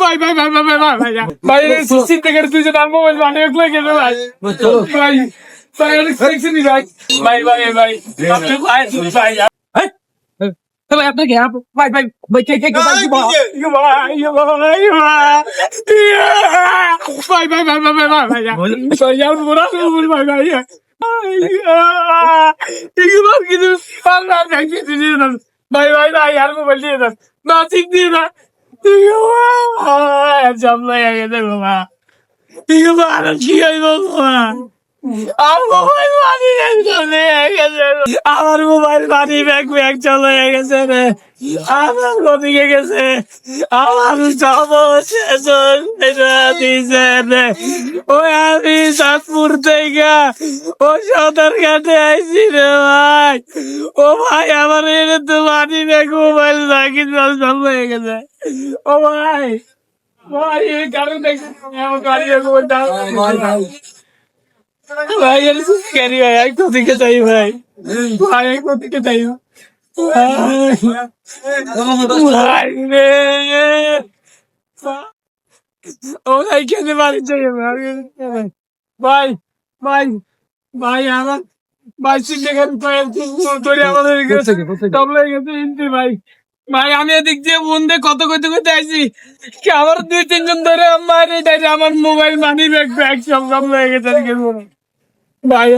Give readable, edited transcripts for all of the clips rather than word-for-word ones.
ভাই ভাই ভাই ভাই ভাই ভাই ভাই চিন্তা করে তুই যে তার মোবাইল বানিয়ে গেছে ভাই ভাই ভাই অনেক সেক্সি ভাই ভাই ভাই ভাই আপনি ভাই ভাই ভাই আপনাকে ভাই ভাই ভাই কে কে ভাই ভাই ভাই ভাই ভাই ভাই ভাই ভাই ভাই ভাই ভাই যাও বড় ভাই ভাই কিছু ভাই ভাই ভাই আর মোবাইল দিয়ে দেন না ঠিক দিয়ে না জব লাগে গেছে বাবা ঠিক আছে আর কি হইব বাবা আর মোবাইল মানি ব্যাগ চলে গেছে আমার মোবাইল মানি ব্যাগ চলে গেছে রে আমার কোদিকে গেছে আমার সব শেষ দিছে রে ওই আমি চাঁদপুর থেকে ও সদর ঘাটে আইছি রে ভাই ও ভাই আমার এনে তো মানি ব্যাগ মোবাইল নাকি জল হয়ে গেছে ও ভাই ভাই এই কারণ দেখছি আমার গাড়ি ভাই এর ক্যারি ভাই এক তো দিকে যাই ভাই ভাই এক তো দিকে যাই ভাই রে ও ভাই কেন বাড়ি যাই ভাই ভাই ভাই আমার ভাই সিন্ডিকেট তোরে আমাদের টপলাই গেছে হিন্দি ভাই ভাই আমি এদিক দিয়ে বন্ধে কত কইতে কইতে আইছি আমার 2-3 জন ধরে আমার মোবাইল মানি ব্যাগ সব হয়ে গেছে ভাই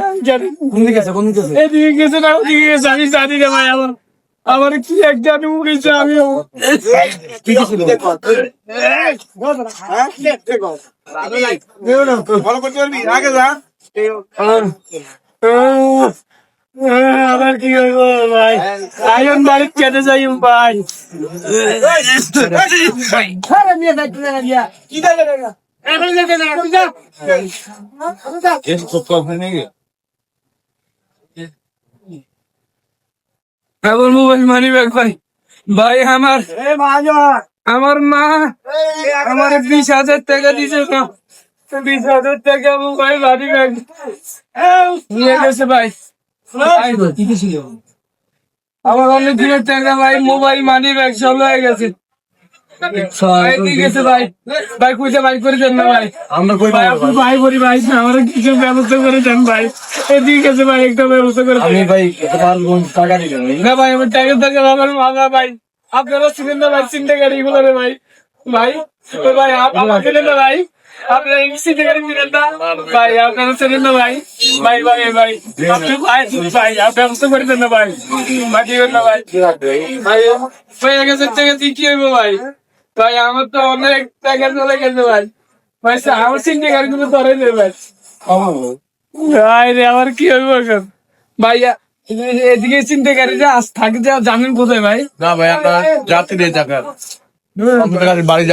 এদিকে গেছে না ওদিকে গেছে আমি জানি না ভাই আমার কি একটা গেছে আমি আবার কি হইব ভাই আয়ন বাড়িতে কেটে যাই ভাই আমার মোবাইল মানি ব্যাগ ভাই ভাই আমার মা আমার 20,000 টাকা দিয়েছে না 20,000 টাকা মোবাইল মানি ব্যাগ নিয়ে গেছে ভাই আমার অনেক দিনের টাকা ভাই মোবাইল মানি ব্যাগ সব হয়ে গেছে ভাই ভাই কইতে ভাই করে দেন না ভাই আমরা কই ভাই বলি ভাই আমার কিছু ব্যবস্থা করে দেন ভাই এদিকে গেছে ভাই একটা ব্যবস্থা করে আমি ভাই টাকা দিবেন না ভাই আমার টাকা আমার মামা ভাই আপনারা ছিলেন না ভাই চিন্তা গাড়ি গুলো রে ভাই ভাই ভাই আপনারা ছিলেন না ভাই আপনারা চিন্তা গাড়ি দিলেন না ভাই আপনারা ছিলেন না ভাই ভাই ভাই ভাই আপনি ভাই ভাই ব্যবস্থা করে দেন না ভাই বাকি না ভাই ভাই ভাই গেছে টাকা দিয়ে কি হইব ভাই ভাই আমার তো অনেক টাকা চলে গেছে ভাই ভাই আমার চিন্তা গাড়ি গুলো ধরে নেই ভাই ভাই রে আমার কি হইব এখন ভাইয়া এদিকে চিন্তা গাড়িটা আজ থাকে জানেন কোথায় ভাই না ভাই আমরা যাত্রী টাকা বাড়ি